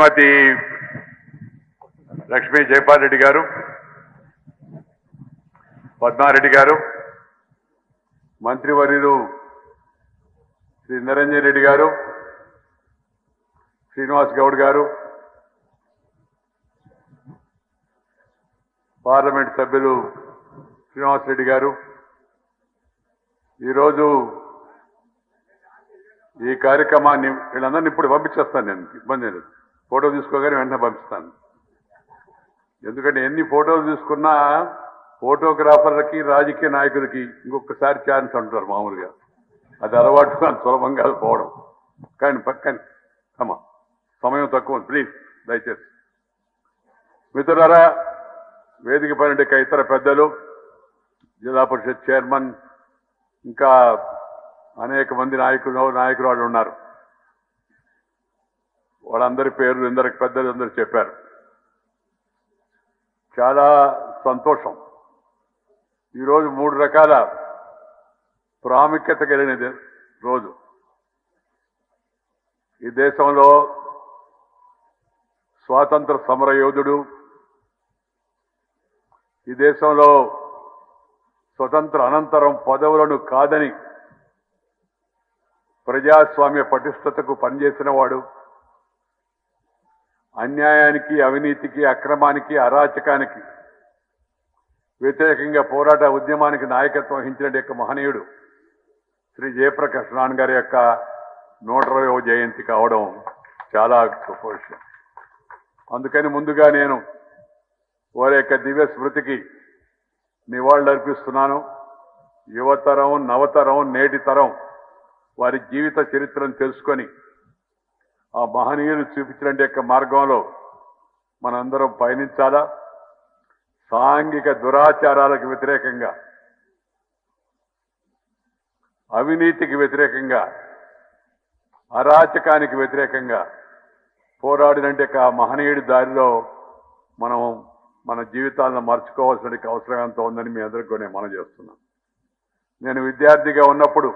శ్రీమతి లక్ష్మీ జైపాల్ రెడ్డి గారు, పద్మారెడ్డి గారు, మంత్రివర్యులు శ్రీ నిరంజన్ రెడ్డి గారు, శ్రీనివాస్ గౌడ్ గారు, పార్లమెంట్ సభ్యులు శ్రీనివాస్ రెడ్డి గారు, ఈరోజు ఈ కార్యక్రమాన్ని వీళ్ళందరినీ ఇప్పుడు పంపించేస్తాను. నేను ఇబ్బంది లేదు, ఫోటో తీసుకోగానే వెంటనే పంపిస్తాను. ఎందుకంటే ఎన్ని ఫోటోలు తీసుకున్నా ఫోటోగ్రాఫర్లకి రాజకీయ నాయకులకి ఇంకొకసారి ఛాన్స్ అంటారు మామూలుగా. అది అలవాటు, అంత సులభం కాదు పోవడం. కానీ అమ్మా సమయం తక్కువ, ప్లీజ్ దయచేసి. మిత్రులారా, వేదిక పైన ఇతర పెద్దలు, జిల్లా పరిషత్ చైర్మన్, ఇంకా అనేక మంది నాయకురాళ్ళు ఉన్నారు. వాళ్ళందరి పేర్లు ఇందరికి పెద్దలు అందరూ చెప్పారు. చాలా సంతోషం. ఈరోజు 3 రకాల ప్రాముఖ్యత కలిగిన రోజు. ఈ దేశంలో స్వాతంత్ర సమర యోధుడు, ఈ దేశంలో స్వతంత్ర అనంతరం పదవులను కాదని ప్రజాస్వామ్య పటిష్టతకు పనిచేసిన వాడు, అన్యాయానికి, అవినీతికి, అక్రమానికి, అరాచకానికి వ్యతిరేకంగా పోరాట ఉద్యమానికి నాయకత్వం వహించిన యొక్క మహనీయుడు శ్రీ జయప్రకాష్ నారాయణ గారి యొక్క 120వ జయంతి కావడం చాలా గొప్ప విషయం. అందుకని ముందుగా నేను వారి యొక్క దివ్య స్మృతికి నివాళులర్పిస్తున్నాను. యువతరం, నవతరం, నేటి తరం వారి జీవిత చరిత్రను తెలుసుకొని ఆ మహనీయులు చూపించిన యొక్క మార్గంలో మనందరం పయనించాలా. సాంఘిక దురాచారాలకు వ్యతిరేకంగా, అవినీతికి వ్యతిరేకంగా, అరాచకానికి వ్యతిరేకంగా పోరాడినంటే ఆ మహనీయుడి దారిలో మనం మన జీవితాలను మార్చుకోవాల్సిన అవసరం ఎంతో ఉందని మీ అందరికీ కూడా నేను మనవి చేస్తున్నాను. నేను విద్యార్థిగా ఉన్నప్పుడు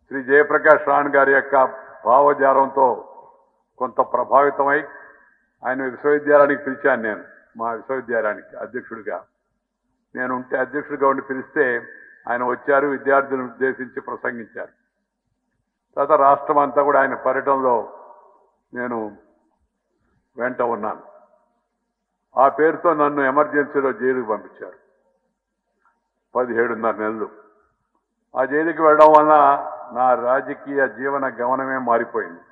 శ్రీ జయప్రకాష్ నారాయణ గారి యొక్క భావజాలంతో కొంత ప్రభావితమై ఆయన విశ్వవిద్యాలయానికి పిలిచాను. నేను మా విశ్వవిద్యాలయానికి అధ్యక్షుడిగా అధ్యక్షుడిగా ఉండి పిలిస్తే ఆయన వచ్చారు, విద్యార్థులను ఉద్దేశించి ప్రసంగించారు. తర్వాత రాష్ట్రం అంతా కూడా ఆయన పర్యటనలో నేను వెంట ఉన్నాను. ఆ పేరుతో నన్ను ఎమర్జెన్సీలో జైలుకు పంపించారు 17.5 నెలలు. ఆ జైలుకి వెళ్ళడం వలన నా రాజకీయ జీవన గమనమే మారిపోయింది.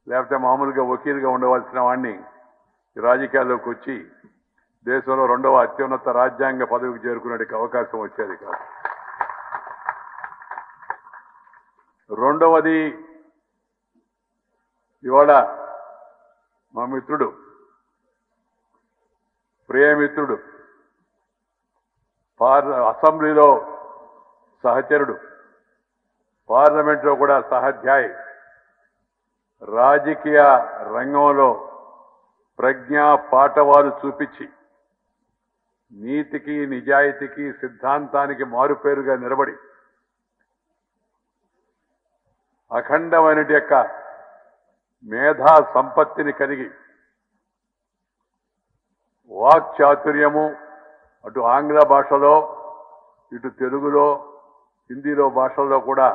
లేకపోతే మామూలుగా వకీలుగా ఉండవలసిన వాడిని రాజకీయాల్లోకి వచ్చి దేశంలో 2వ అత్యున్నత రాజ్యాంగ పదవికి చేరుకునే అవకాశం వచ్చేది కాదు. రెండవది, ఇవాళ మా మిత్రుడు, ప్రియమిత్రుడు, అసెంబ్లీలో సహచరుడు, పార్లమెంట్లో కూడా సహాధ్యాయి, రాజకీయ రంగంలో ప్రజ్ఞా పాఠవాలు చూపించి నీతికి, నిజాయితీకి, సిద్ధాంతానికి మారుపేరుగా నిలబడి అఖండమైన యొక్క మేధా సంపత్తిని కలిగి వాక్చాతుర్యము అటు ఆంగ్ల భాషలో, ఇటు తెలుగులో, హిందీలో భాషల్లో కూడా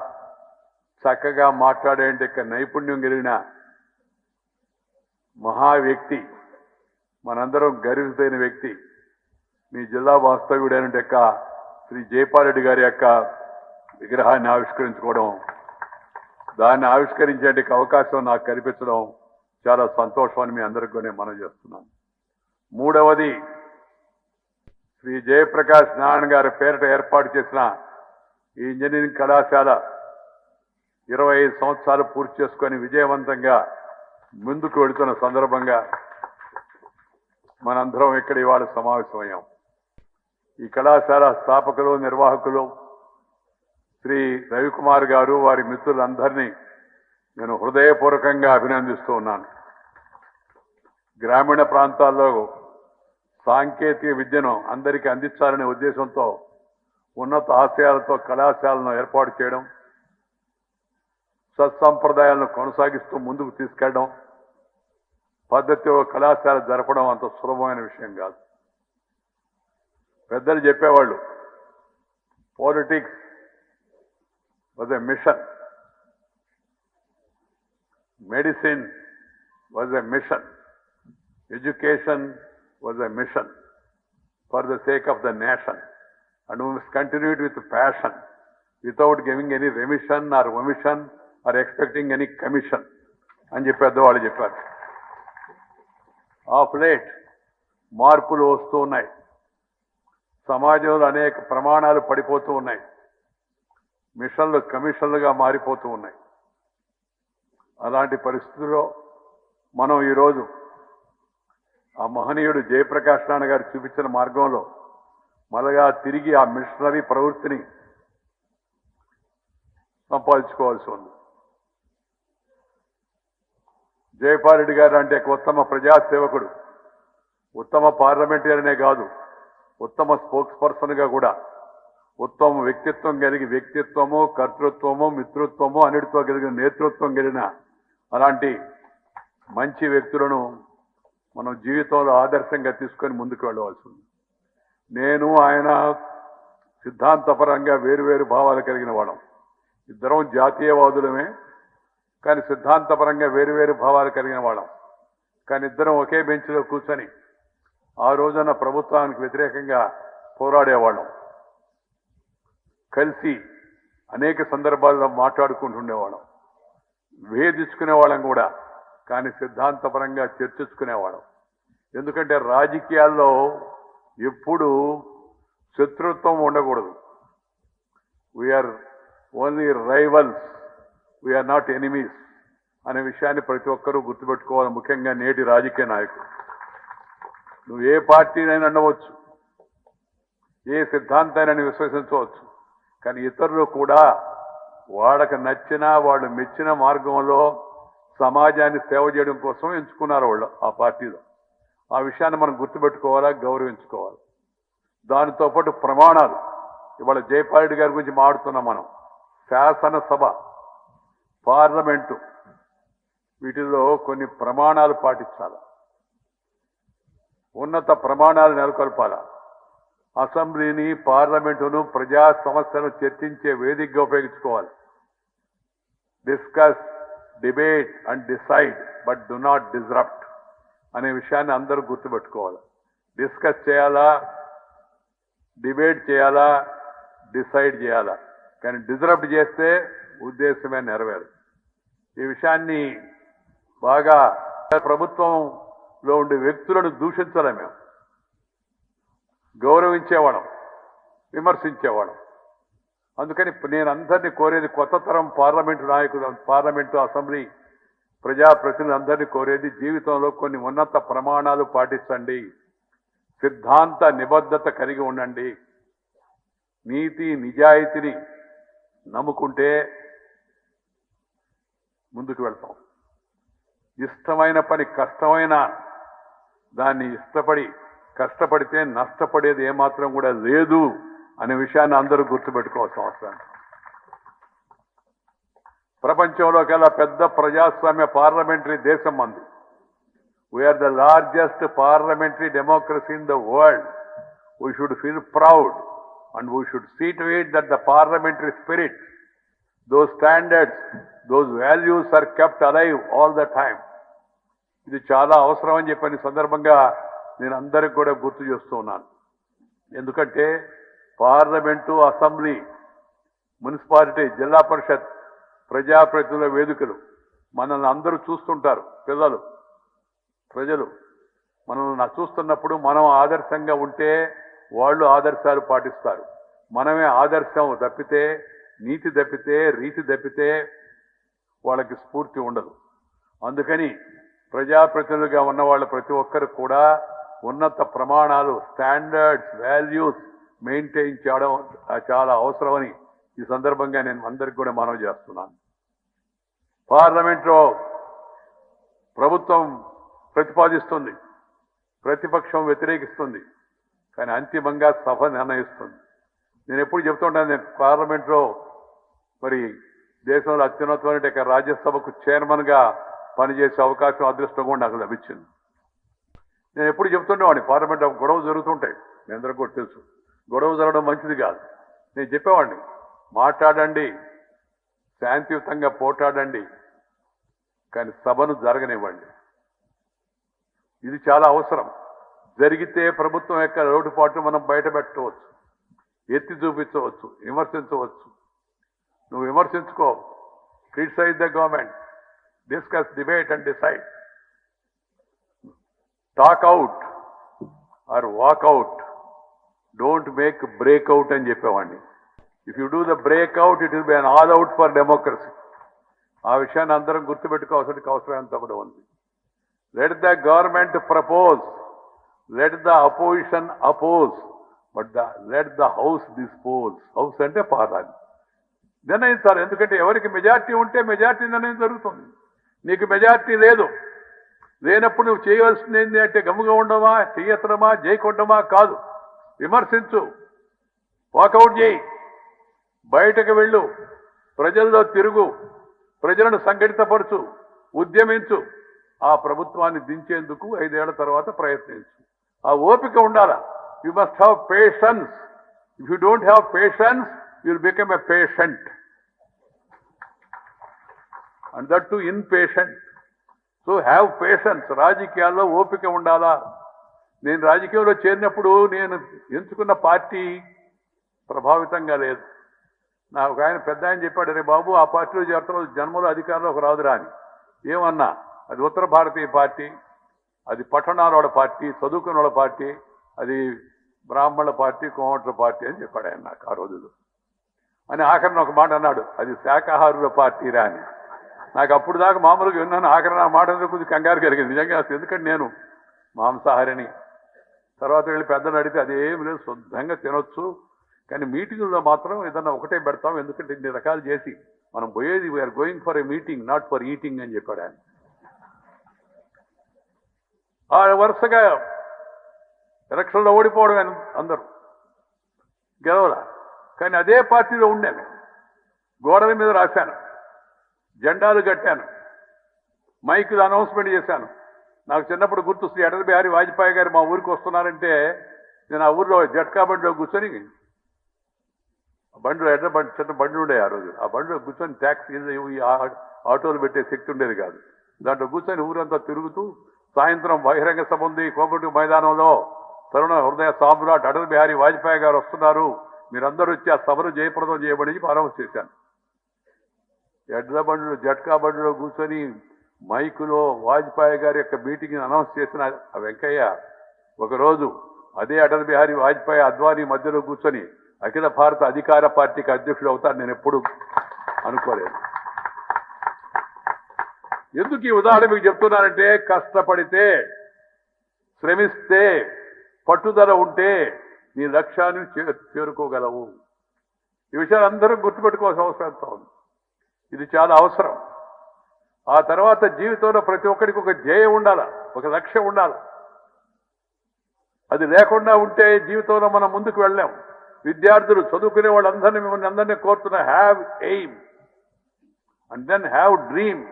చక్కగా మాట్లాడే నైపుణ్యం కలిగిన మహా వ్యక్తి, మనందరం గర్వితైన వ్యక్తి, మీ జిల్లా వాస్తవ్యుడైన శ్రీ జైపాల్ రెడ్డి గారి యొక్క విగ్రహాన్ని ఆవిష్కరించుకోవడం, దాన్ని ఆవిష్కరించే అవకాశం నాకు కల్పించడం చాలా సంతోషం అని మీ అందరికీ కూడా నేను మనవి చేస్తున్నాను. మూడవది, శ్రీ జయప్రకాష్ నారాయణ గారి పేరిట ఏర్పాటు చేసిన ఈ ఇంజనీరింగ్ కళాశాల 25 సంవత్సరాలు పూర్తి చేసుకొని విజయవంతంగా ముందుకు వెళుతున్న సందర్భంగా మనందరం ఇక్కడ ఇవాళ సమావేశమయ్యాం. ఈ కళాశాల స్థాపకులు, నిర్వాహకులు శ్రీ రవికుమార్ గారు, వారి మిత్రులందరినీ నేను హృదయపూర్వకంగా అభినందిస్తూ ఉన్నాను. గ్రామీణ ప్రాంతాల్లో సాంకేతిక విద్యను అందరికీ అందించాలనే ఉద్దేశంతో ఉన్నత ఆశయాలతో కళాశాలను ఏర్పాటు చేయడం, సత్సంప్రదాయాలను కొనసాగిస్తూ ముందుకు తీసుకెళ్ళడం, పద్ధతిలో కళాశాల జరపడం అంత సులభమైన విషయం కాదు. పెద్దలు చెప్పేవాళ్ళు, politics was a mission, medicine was a mission, education was a mission for the sake of the nation, and we must continue it with passion without giving any remission or omission or expecting any commission అని చెప్పి పెద్దవాళ్ళు చెప్పారు. Of late మార్పులు వస్తూ ఉన్నాయి, సమాజంలో అనేక ప్రమాణాలు పడిపోతూ ఉన్నాయి, మిషన్లు కమిషన్లుగా మారిపోతూ ఉన్నాయి. అలాంటి పరిస్థితుల్లో మనం ఈరోజు ఆ మహనీయుడు జయప్రకాష్ నారాయణ గారు చూపించిన మార్గంలో మళ్ళగా తిరిగి ఆ మిషనరీ ప్రవృత్తిని సంపాదించుకోవాల్సి ఉంది. జయపాల్ రెడ్డి గారు అంటే ఉత్తమ ప్రజాసేవకుడు, ఉత్తమ పార్లమెంటరీనే కాదు, ఉత్తమ స్పోక్స్ పర్సన్గా కూడా ఉత్తమ వ్యక్తిత్వం కలిగి, వ్యక్తిత్వము, కర్తృత్వము, మిత్రుత్వము అన్నిటితో కలిగిన నేతృత్వం కలిగిన అలాంటి మంచి వ్యక్తులను మనం జీవితంలో ఆదర్శంగా తీసుకొని ముందుకు వెళ్ళవలసి ఉంది. నేను ఆయన సిద్ధాంతపరంగా వేరువేరు భావాలు కలిగిన వాళ్ళం, ఇద్దరం జాతీయవాదులమే, కానీ సిద్ధాంతపరంగా వేరువేరు భావాలు కలిగిన వాళ్ళం. కానీ ఇద్దరం ఒకే బెంచ్లో కూర్చొని ఆ రోజున ప్రభుత్వానికి వ్యతిరేకంగా పోరాడేవాళ్ళం, కలిసి అనేక సందర్భాల్లో మాట్లాడుకుంటుండేవాళ్ళం, వేధించుకునేవాళ్ళం కూడా, కానీ సిద్ధాంతపరంగా చర్చించుకునేవాళ్ళం. ఎందుకంటే రాజకీయాల్లో ఎప్పుడు శత్రుత్వం ఉండకూడదు. We are only rivals, we are not enemies అనే విషయాన్ని ప్రతి ఒక్కరూ గుర్తుపెట్టుకోవాలి. ముఖ్యంగా నేటి రాజకీయ నాయకులు, నువ్వు ఏ పార్టీనైనా ఉండవచ్చు, ఏ సిద్ధాంతాన్ని విశ్వసించవచ్చు, కానీ ఇతరులు కూడా వాళ్ళకి నచ్చిన, వాళ్ళు మెచ్చిన మార్గంలో సమాజాన్ని సేవ చేయడం కోసం ఎంచుకున్నారు వాళ్ళు ఆ పార్టీలో. ఆ విషయాన్ని మనం గుర్తుపెట్టుకోవాలా, గౌరవించుకోవాలి. దానితో పాటు ప్రమాణాలు, ఇవాళ జయపాల్ రెడ్డి గారి గురించి మాట్లాడుతున్నాం మనం. శాసనసభ, పార్లమెంటు, వీటిల్లో కొన్ని ప్రమాణాలు పాటించాలి, ఉన్నత ప్రమాణాలు నెలకొల్పాల. అసెంబ్లీని, పార్లమెంటును ప్రజా సమస్యలను చర్చించే వేదికగా ఉపయోగించుకోవాలి. Discuss, debate and decide but do not disrupt అనే విషయాన్ని అందరూ గుర్తుపెట్టుకోవాలి. డిస్కస్ చేయాలా, డిబేట్ చేయాలా, డిసైడ్ చేయాలా, కానీ డిస్రప్ట్ చేస్తే ఉద్దేశమే నెరవేరు. ఈ విషయాన్ని బాగా ప్రభుత్వంలో ఉండే వ్యక్తులను దూషించలే, మేము గౌరవించేవాళ్ళం, విమర్శించేవాళ్ళం. అందుకని నేను అందరినీ కోరేది, కొత్త తరం పార్లమెంటు నాయకులు, పార్లమెంటు, అసెంబ్లీ ప్రజాప్రతినిధులందరినీ కోరేది, జీవితంలో కొన్ని ఉన్నత ప్రమాణాలు పాటించండి, సిద్ధాంత నిబద్ధత కలిగి ఉండండి, నీతి నిజాయితీని నమ్ముకుంటే ముందుకు వెళ్తాం. ఇష్టమైన పని కష్టమైన దాన్ని ఇష్టపడి కష్టపడితే నష్టపడేది ఏమాత్రం కూడా లేదు అనే విషయాన్ని అందరూ గుర్తుపెట్టుకోవాల్సిన అవసరం. ప్రపంచంలోకెల్లా పెద్ద ప్రజాస్వామ్య పార్లమెంటరీ దేశం మంది. We are the largest parliamentary democracy in the world. We should feel proud and we should see to it that the parliamentary spirit, those standards, those values are kept alive all the time. ఇది చాలా అవసరం అని చెప్పని సందర్భంగా నేను అందరికి కూడా గుర్తు చేస్తూ ఉన్నాను. ఎందుకంటే పార్లమెంటు, అసెంబ్లీ, మున్సిపాలిటీ, జిల్లా పరిషత్, ప్రజాప్రతినిధుల వేదికలు మనల్ని అందరూ చూస్తుంటారు. ప్రజలు మనల్ని చూస్తున్నప్పుడు మనం ఆదర్శంగా ఉంటే వాళ్ళు ఆదర్శాలు పాటిస్తారు. మనమే ఆదర్శం తప్పితే, నీతి తప్పితే, రీతి తప్పితే వాళ్ళకి స్ఫూర్తి ఉండదు. అందుకని ప్రజాప్రతినిధులుగా ఉన్న వాళ్ళ ప్రతి ఒక్కరు కూడా ఉన్నత ప్రమాణాలు, స్టాండర్డ్స్, వాల్యూస్ మెయింటైన్ చేయడం చాలా అవసరమని ఈ సందర్భంగా నేను అందరికి కూడా మనవి చేస్తున్నాను. పార్లమెంట్లో ప్రభుత్వం ప్రతిపాదిస్తుంది, ప్రతిపక్షం వ్యతిరేకిస్తుంది, కానీ అంతిమంగా సభ నిర్ణయిస్తుంది. నేను ఎప్పుడు చెప్తుంటాను, నేను పార్లమెంట్లో మరి దేశంలో అత్యున్నతమైన రాజ్యసభకు చైర్మన్గా పనిచేసే అవకాశం అదృష్టం కూడా నాకు లభించింది. నేను ఎప్పుడు చెప్తుండేవాడిని, పార్లమెంట్ గొడవలు జరుగుతుంటాయి, మీ అందరికీ కూడా తెలుసు. గొడవ జరగడం మంచిది కాదు. నేను చెప్పేవాడిని, మాట్లాడండి, శాంతియుతంగా పోట్లాడండి, కానీ సభను జరగనివ్వండి. ఇది చాలా అవసరం. జరిగితే ప్రభుత్వం యొక్క లోటుపాట్లు మనం బయట పెట్టవచ్చు, ఎత్తి చూపించవచ్చు, విమర్శించవచ్చు. నువ్వు విమర్శించుకో, criticise the government, discuss, debate and decide. Talk out or walk out, don't make breakout అని చెప్పేవాడిని. If you do the breakout it will be an all out for democracy. ఆ విషయాన్ని అందరం గుర్తుపెట్టుకోవాల్సిన అవసరం ఎంత కూడా ఉంది. Let the government propose, let the opposition oppose, but let the house dispose. House అంటే పార్లమెంట్ నిర్ణయించాలి. ఎందుకంటే ఎవరికి మెజార్టీ ఉంటే మెజార్టీ నిర్ణయం జరుగుతుంది. నీకు మెజార్టీ లేదు, లేనప్పుడు నువ్వు చేయవలసింది ఏంటి అంటే గమ్ముగా ఉండమా, చెయ్యెత్తడమా, చేయకొట్టమా కాదు. విమర్శించు, వాకౌట్ చేయి, బయటకు వెళ్ళు, ప్రజల్లో తిరుగు, ప్రజలను సంఘటితపరచు, ఉద్యమించు. ఆ ప్రభుత్వాన్ని దించేందుకు 5 ఏళ్ల తర్వాత ప్రయత్నించు. ఆ ఓపిక ఉండాలా. You must have patience. If you don't have patience you will become a patient, and that to inpatient. So have patience. రాజకీయాల్లో ఓపిక ఉండాలా. నేను రాజకీయంలో చేరినప్పుడు నేను ఎంచుకున్న పార్టీ ప్రభావితంగా లేదు. నాకు ఆయన పెద్ద ఆయన చెప్పాడు, రే బాబు ఆ పార్టీలో చేరుతున్న జన్మలో అధికారంలోకి రాదురా అని. ఏమన్నా, అది ఉత్తర భారతీయ పార్టీ, అది పట్టణాల పార్టీ, చదువుకున్న వాళ్ళ పార్టీ, అది బ్రాహ్మణుల పార్టీ, కోమట్ల పార్టీ అని చెప్పాడు ఆయన నాకు ఆ రోజులు. అని ఆఖరిని ఒక మాట అన్నాడు, అది శాకాహారుల పార్టీరా అని. నాకు అప్పుడు దాకా మామూలుగా విన్నాను, ఆఖరి ఆ మాట కొంచెం కంగారు కలిగింది నిజంగా. ఎందుకంటే నేను మాంసాహారిని. తర్వాత వెళ్ళి పెద్దలు అడిగితే అదేం లేదు, శుద్ధంగా తినొచ్చు, కానీ మీటింగుల్లో మాత్రం ఏదన్నా ఒకటే పెడతాం, ఎందుకంటే ఇన్ని రకాలు చేసి మనం పోయేది we are going for a meeting not for eating అని చెప్పాడు ఆయన. ఆ వరుసగా ఎలక్షన్లో ఓడిపోవడం అందరూ గెలవలా, కానీ అదే పార్టీలో ఉండాను. గోడల మీద రాశాను, జెండాలు కట్టాను, మైకులు అనౌన్స్మెంట్ చేశాను. నాకు చిన్నప్పుడు గుర్తు, శ్రీ అటల్ బిహారీ వాజ్పేయి గారు మా ఊరికి వస్తున్నారంటే నేను ఆ ఊరిలో జట్కా బండిలో కూర్చొని, బండిలో ఎడ్ల బండి, చిన్న బండి ఉండే ఆ రోజు, ఆ బండిలో కూర్చొని ట్యాక్సీ ఆటోలు పెట్టే శక్తి ఉండేది కాదు. దాంట్లో కూర్చొని ఊరంతా తిరుగుతూ, సాయంత్రం బహిరంగ సభ ఉంది కోమటి మైదానంలో, తరుణ హృదయ సామ్రాట్ అటల్ బిహారీ వాజ్పేయి గారు వస్తున్నారు, మీరందరూ వచ్చి ఆ సభను జయప్రదం చేయబడి అనౌన్స్ చేశాను. ఎడ్ల బండిలో, జట్కా బండిలో కూర్చొని మైకులో వాజ్పేయి గారి యొక్క మీటింగ్ అనౌన్స్ చేసిన ఆ వెంకయ్య ఒకరోజు అదే అటల్ బిహారీ వాజ్పేయి అద్వానీ మధ్యలో కూర్చొని అఖిల భారత అధికార పార్టీకి అధ్యక్షుడు అవుతారు నేను ఎప్పుడు అనుకోలేదు. ఎందుకు ఈ ఉదాహరణ మీకు చెప్తున్నానంటే, కష్టపడితే, శ్రమిస్తే, పట్టుదల ఉంటే నీ లక్ష్యాన్ని చేరుకోగలవు. ఈ విషయాలు అందరూ గుర్తుపెట్టుకోవాల్సిన అవసరం ఎంతో ఉంది. ఇది చాలా అవసరం. ఆ తర్వాత జీవితంలో ప్రతి ఒక్కరికి ఒక ధ్యేయం ఉండాలి, ఒక లక్ష్యం ఉండాలి. అది లేకుండా ఉంటే జీవితంలో మనం ముందుకు వెళ్ళాం. విద్యార్థులు, చదువుకునే వాళ్ళందరినీ మిమ్మల్ని అందరినీ కోరుతున్నా, have aim and then have dream.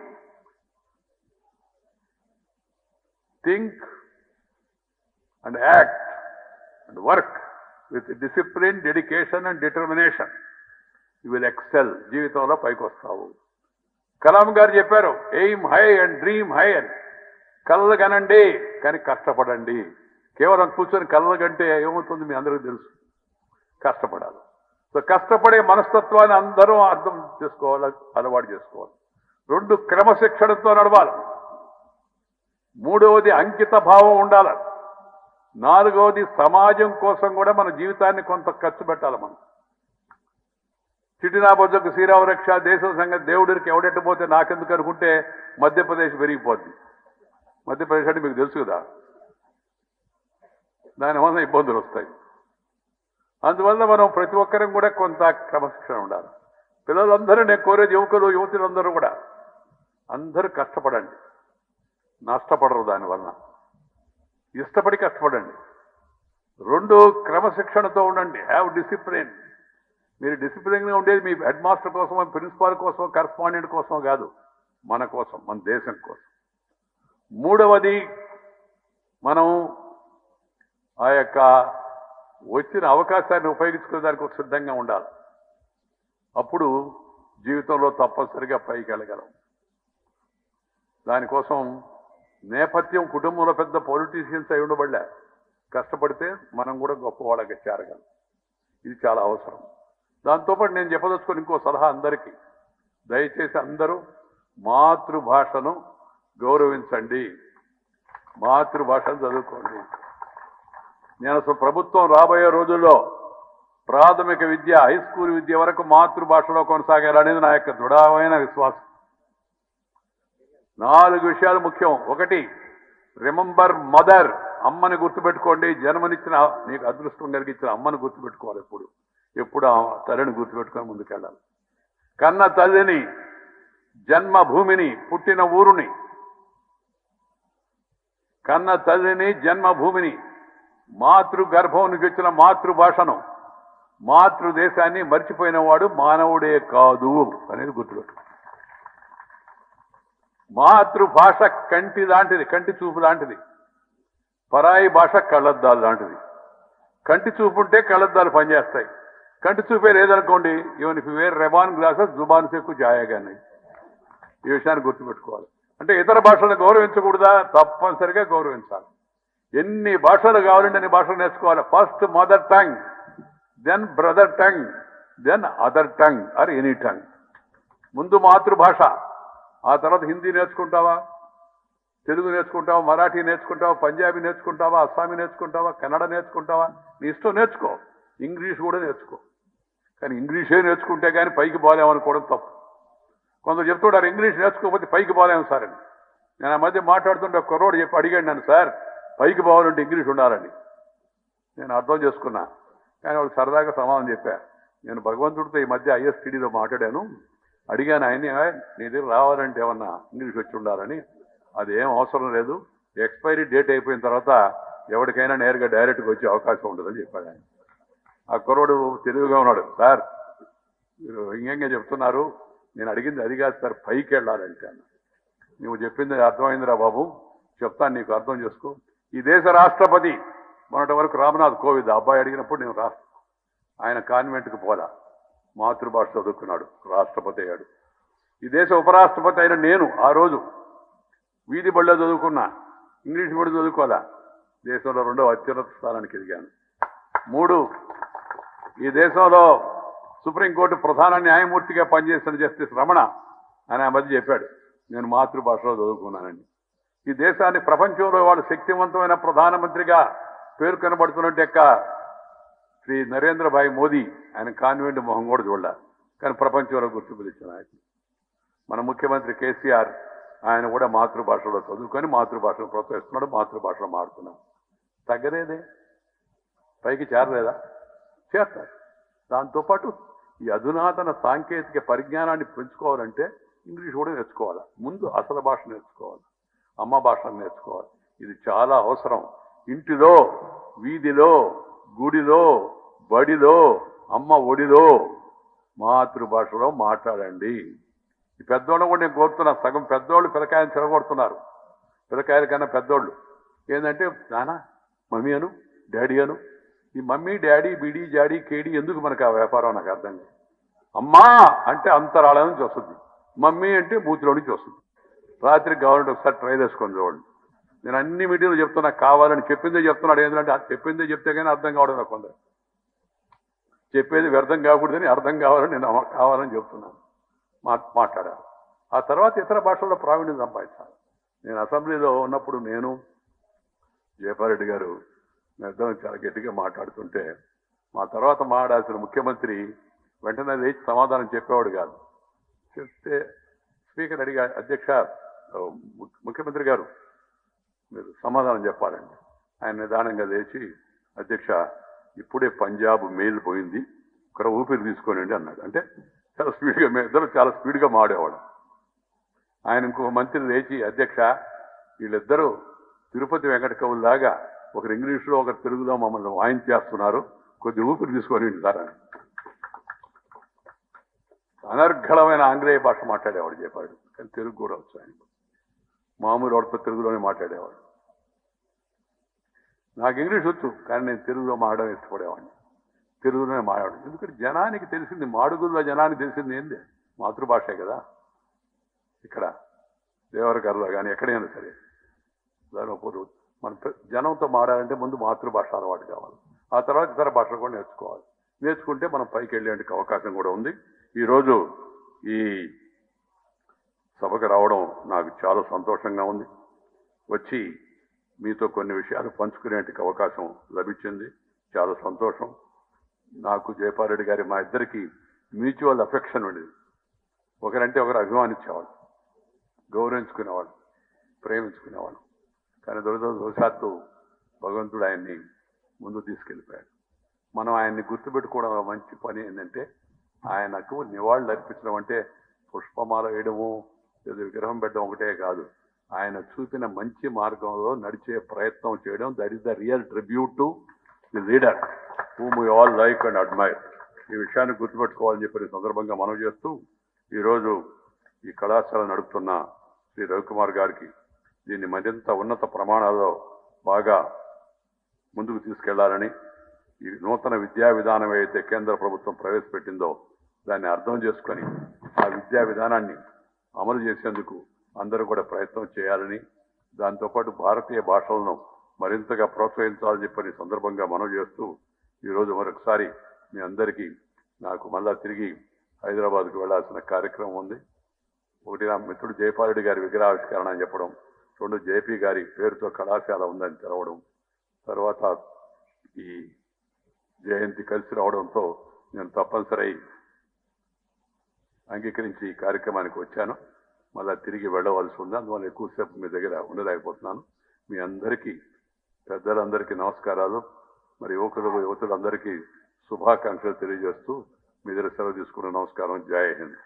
Think and act and work with discipline, dedication and determination. You will excel. జీవితంలో పైకి వస్తావు. కలాం గారు చెప్పారు, aim high and dream high అని. కలలు కనండి, కానీ కష్టపడండి. కేవలం కూర్చొని కలలు కంటే ఏమవుతుంది మీ అందరికీ తెలుసు. కష్టపడాలి. సో కష్టపడే మనస్తత్వాన్ని అందరూ అర్థం చేసుకోవాలి, అలవాటు చేసుకోవాలి. 2 క్రమశిక్షణతో నడవాలి. 3వది అంకిత భావం ఉండాలి. 4వది సమాజం కోసం కూడా మన జీవితాన్ని కొంత ఖర్చు పెట్టాలి. మనం చిటినా బొజ్జకు శ్రీరామ రక్ష, దేశం సంగతి దేవుడికి ఎవడెట్టబోతే నాకెందుకు అనుకుంటే మధ్యప్రదేశ్ పెరిగిపోద్ది. మధ్యప్రదేశ్ అంటే మీకు తెలుసు కదా, దానివల్ల ఇబ్బందులు వస్తాయి. అందువల్ల మనం ప్రతి ఒక్కరం కూడా కొంత క్రమశిక్షణ ఉండాలి. పిల్లలందరూ నేను కోరేది, యువకులు యువతులందరూ కూడా అందరూ కష్టపడండి, నష్టపడరు. దానివల్ల ఇష్టపడి కష్టపడండి. 2 క్రమశిక్షణతో ఉండండి. Have discipline. మీరు డిసిప్లిన్గా ఉండేది మీ హెడ్ మాస్టర్ కోసం, ప్రిన్సిపాల్ కోసం, కరస్పాండెంట్ కోసం కాదు, మన కోసం, మన దేశం కోసం. మూడవది, మనం ఆ యొక్క వచ్చిన అవకాశాన్ని ఉపయోగించుకోవడానికి సిద్ధంగా ఉండాలి. అప్పుడు జీవితంలో తప్పనిసరిగా పైకి వెళ్ళగలం. దానికోసం నేపథ్యం కుటుంబంలో పెద్ద పొలిటీషియన్స్ అయి ఉండబడలే. కష్టపడితే మనం కూడా గొప్ప వాళ్ళకి చేరగలం. ఇది చాలా అవసరం. దాంతోపాటు నేను చెప్పదలుచుకొని ఇంకో సలహా అందరికీ, దయచేసి అందరూ మాతృభాషను గౌరవించండి, మాతృభాషను చదువుకోండి. నేను అసలు ప్రభుత్వం రాబోయే రోజుల్లో ప్రాథమిక విద్య, హై స్కూల్ విద్య వరకు మాతృభాషలో కొనసాగాలనేది నా యొక్క దృఢమైన విశ్వాసం. 4 విషయాలు ముఖ్యం. 1, రిమెంబర్ మదర్, అమ్మని గుర్తుపెట్టుకోండి. జన్మనిచ్చిన, నీకు అదృష్టం కలిగించిన అమ్మని గుర్తుపెట్టుకోవాలి. ఎప్పుడు ఆ తల్లిని గుర్తుపెట్టుకొని ముందుకెళ్ళాలి. కన్న తల్లిని, జన్మభూమిని, పుట్టిన ఊరుని, కన్న తల్లిని, జన్మభూమిని, మాతృ గర్భం నుంచి వచ్చిన మాతృభాషను, మాతృదేశాన్ని మర్చిపోయిన వాడు మానవుడే కాదు అనేది గుర్తుపెట్టు. మాతృభాష కంటి లాంటిది, కంటి చూపు లాంటిది. పరాయి భాష కళ్ళద్దాలు లాంటిది. కంటి చూపు ఉంటే కళ్ళద్దాలు పనిచేస్తాయి. కంటి చూపే లేదనుకోండి, even if wear Ray-Ban glasses జుబాన్ సెక్కు జాయగానే. ఈ విషయాన్ని గుర్తుపెట్టుకోవాలి. అంటే ఇతర భాషలను గౌరవించకూడదా? తప్పనిసరిగా గౌరవించాలి. ఎన్ని భాషలు కావాలంటే అన్ని భాషలు నేర్చుకోవాలి. First mother tongue, then brother tongue, then other tongue or any tongue. ముందు మాతృభాష, ఆ తర్వాత హిందీ నేర్చుకుంటావా, తెలుగు నేర్చుకుంటావా, మరాఠీ నేర్చుకుంటావా, పంజాబీ నేర్చుకుంటావా, అస్సామీ నేర్చుకుంటావా, కన్నడ నేర్చుకుంటావా, నీ ఇష్టం నేర్చుకో. ఇంగ్లీష్ కూడా నేర్చుకో. కానీ ఇంగ్లీషే నేర్చుకుంటే కానీ పైకి పోలేమనుకోవడం తప్పు. కొందరు చెప్తుంటారు ఇంగ్లీష్ నేర్చుకోకపోతే పైకి పోలేము సార్ అని. నేను ఆ మధ్య మాట్లాడుతుంటే ఒక కుర్రోడు అడిగాడు నన్ను, సార్ పైకి పోవాలంటే ఇంగ్లీష్ ఉండాలని. నేను అర్థం చేసుకున్నా. కానీ వాడు సరదాగా సమాధానం చెప్పా. నేను భగవంతుడితో ఈ మధ్య ఐఎస్టీడీలో మాట్లాడాను, అడిగాను ఆయన్ని, నీ దగ్గర రావాలంటే ఏమన్నా ఇంగ్లీష్ వచ్చి ఉండాలని. అదేం అవసరం లేదు, ఎక్స్పైరీ డేట్ అయిపోయిన తర్వాత ఎవరికైనా నేరుగా డైరెక్ట్గా వచ్చే అవకాశం ఉండదని చెప్పాడు ఆయన. ఆ కుర్రోడు తెలివిగా ఉన్నాడు, సార్ మీరు ఇంకేంగా చెప్తున్నారు, నేను అడిగింది అది కాదు సార్, పైకి వెళ్ళాలంటే. నువ్వు చెప్పింది అర్థమైందిరా బాబు, చెప్తాను, నీకు అర్థం చేసుకో. ఈ దేశ రాష్ట్రపతి మొన్నటి వరకు రామ్నాథ్ కోవింద్, అబ్బాయి అడిగినప్పుడు నేను ఆయన కాన్వెంట్కి పోలా, మాతృభాష చదువుకున్నాడు, రాష్ట్రపతి అయ్యాడు. ఈ దేశ ఉపరాష్ట్రపతి అయిన నేను ఆ రోజు వీధి బడిలో చదువుకున్నా, ఇంగ్లీష్ కూడా చదువుకోవాలా, దేశంలో 2వ అత్యున్నత స్థానానికి ఎదిగాను. 3, ఈ దేశంలో సుప్రీంకోర్టు ప్రధాన న్యాయమూర్తిగా పనిచేసిన జస్టిస్ రమణ అని ఆ మధ్య చెప్పాడు, నేను మాతృభాషలో చదువుకున్నానండి. ఈ దేశాన్ని ప్రపంచంలో వాళ్ళు శక్తివంతమైన ప్రధానమంత్రిగా పేరు కనబడుతున్నట్టు యొక్క శ్రీ నరేంద్రభాయ్ మోదీ, ఆయన కాన్వెంట్ మొహం కూడా చూడాలి, కానీ ప్రపంచంలో గుర్తింపు తెచ్చిన ఆయన. మన ముఖ్యమంత్రి కేసీఆర్, ఆయన కూడా మాతృభాషలో చదువుకొని మాతృభాషను ప్రోత్సహిస్తున్నాడు, మాతృభాషలో మాడుతున్నాడు. తగ్గలేదే, పైకి చేరలేదా? చేస్తారు. దాంతోపాటు ఈ అధునాతన సాంకేతిక పరిజ్ఞానాన్ని పెంచుకోవాలంటే ఇంగ్లీష్ కూడా నేర్చుకోవాలి. ముందు అసలు భాష నేర్చుకోవాలి, అమ్మ భాషను నేర్చుకోవాలి. ఇది చాలా అవసరం. ఇంటిలో, వీధిలో, గుడిలో, బడిలో, అమ్మ ఒడిలో మాతృభాషలో మాట్లాడండి. ఈ పెద్దోళ్ళు కూడా నేను కోరుతున్నా, సగం పెద్దోళ్ళు పిల్లకాయలు చెరగొడుతున్నారు. పిల్లకాయల కన్నా పెద్దోళ్ళు ఏంటంటే నాన్న, మమ్మీ అను, డాడీ అను. ఈ మమ్మీ, డాడీ, బిడి, జాడీ, కేడీ ఎందుకు మనకు ఆ వ్యాపారం నాకు అర్థం కాదు. అమ్మా అంటే అంతరాళ నుంచి వస్తుంది, మమ్మీ అంటే బూత్లో నుంచి వస్తుంది. రాత్రి గవర్నమెంట్ ఒకసారి ట్రై చేసుకొని చూడండి. నేను అన్ని మీటింగ్లు చెప్తున్నా, కావాలని చెప్పిందే చెప్తున్నాడు. ఏంటంటే చెప్పిందే చెప్తే కానీ అర్థం కావడం నాకు కొందరు. చెప్పేది వ్యర్థం కాకూడదని అర్థం కావాలని నేను కావాలని చెప్తున్నాను, మాట్లాడాను. ఆ తర్వాత ఇతర భాషల్లో ప్రావీణ్యం సంపాదించాలి. నేను అసెంబ్లీలో ఉన్నప్పుడు నేను జయపారెడ్డి గారు ఇద్దరం చాలా గట్టిగా మాట్లాడుతుంటే, మా తర్వాత మాట్లాడాల్సిన ముఖ్యమంత్రి వెంటనే లేచి సమాధానం చెప్పేవాడు కాదు. చెప్తే స్పీకర్ అడిగా, అధ్యక్ష, ముఖ్యమంత్రి గారు మీరు సమాధానం చెప్పాలండి. ఆయన నిదానంగా లేచి, అధ్యక్ష ఇప్పుడే పంజాబ్ మెయిల్ పోయింది, ఇక్కడ ఊపిరి తీసుకోనండి అన్నాడు. అంటే చాలా స్పీడ్గా, మేము ఇద్దరు చాలా స్పీడ్గా మాడేవాడు. ఆయన ఇంకొక మంత్రి లేచి, అధ్యక్ష వీళ్ళిద్దరూ తిరుపతి వెంకట కవుల్లాగా ఒకరు ఇంగ్లీష్లో ఒకరు తెలుగులో మమ్మల్ని వాయించేస్తున్నారు, కొద్ది ఊపిరి తీసుకొని సార్ అని. అనర్ఘళమైన ఆంగ్లేయ భాష మాట్లాడేవాడు చెప్పాడు, కానీ తెలుగు కూడా వచ్చు ఆయన. మామూలు వాడితో తెలుగులోనే మాట్లాడేవాడు. నాకు ఇంగ్లీష్ వచ్చు, కానీ నేను తెలుగులో మాట్లాడడం ఇష్టపడేవాడిని. తెలుగులోనే మాట్లాడు. ఎందుకంటే జనానికి తెలిసింది, మాడుగుల్లో జనానికి తెలిసింది ఏంది? మాతృభాషే కదా. ఇక్కడ దేవరకర్రలో కానీ ఎక్కడైనా సరే దానిపోదు మన జనంతో మాడాలంటే ముందు మాతృభాష అలవాటు కావాలి. ఆ తర్వాత ఇతర భాషలు కూడా నేర్చుకోవాలి. నేర్చుకుంటే మనం పైకి వెళ్ళేందుకు అవకాశం కూడా ఉంది. ఈరోజు ఈ సభకు రావడం నాకు చాలా సంతోషంగా ఉంది. వచ్చి మీతో కొన్ని విషయాలు పంచుకునేందుకు అవకాశం లభించింది. చాలా సంతోషం. నాకు జయపాల్ గారి మా ఇద్దరికి మ్యూచువల్ అఫెక్షన్ ఉండేది. ఒకరంటే ఒకరు అభిమానించేవాళ్ళు, గౌరవించుకునేవాళ్ళు, ప్రేమించుకునేవాళ్ళు. కానీ దురదృష్టవశాత్తు భగవంతుడు ఆయన్ని ముందు తీసుకెళ్ళిపోయాడు. మనం ఆయన్ని గుర్తుపెట్టుకోవడం మంచి పని ఏంటంటే, ఆయనకు నివాళులు అర్పించడం అంటే పుష్పమాల వేయడము లేదా విగ్రహం పెట్టడం ఒకటే కాదు, ఆయన చూపిన మంచి మార్గంలో నడిచే ప్రయత్నం చేయడం. That is the real tribute to the leader whom you all like and admire. ఈ విషయాన్ని గుర్తుపెట్టుకోవాలని చెప్పిన సందర్భంగా మనం చేస్తూ, ఈరోజు ఈ కళాశాల నడుపుతున్న శ్రీ రవికుమార్ గారికి దీన్ని మరింత ఉన్నత ప్రమాణాల్లో బాగా ముందుకు తీసుకెళ్లాలని, ఈ నూతన విద్యా విధానం ఏదైతే కేంద్ర ప్రభుత్వం ప్రవేశపెట్టిందో దాన్ని అర్థం చేసుకొని ఆ విద్యా విధానాన్ని అమలు చేసేందుకు అందరూ కూడా ప్రయత్నం చేయాలని, దాంతోపాటు భారతీయ భాషలను మరింతగా ప్రోత్సహించాలని చెప్పని సందర్భంగా మనం చేస్తూ, ఈరోజు మరొకసారి మీ అందరికీ నాకు మళ్ళా తిరిగి హైదరాబాద్కు వెళ్లాల్సిన కార్యక్రమం ఉంది. ఒకటి, నా మిత్రుడు జయపాల్ గారి విగ్రహావిష్కరణ అని చెప్పడం, రెండు, జేపీ గారి పేరుతో కళాశాల ఉందని తెరవడం, తర్వాత ఈ జయంతి కలిసి రావడంతో నేను తప్పనిసరి అంగీకరించి ఈ కార్యక్రమానికి వచ్చాను. మళ్ళా తిరిగి వెళ్ళవలసి ఉంది. అందువల్ల ఎక్కువసేపు మీ దగ్గర ఉండలేకపోతున్నాను. మీ అందరికీ, పెద్దలందరికీ నమస్కారాలు. మరి యువతులందరికీ శుభాకాంక్షలు తెలియజేస్తూ మీ దగ్గర సెలవు తీసుకున్న నమస్కారం. జై హింద్.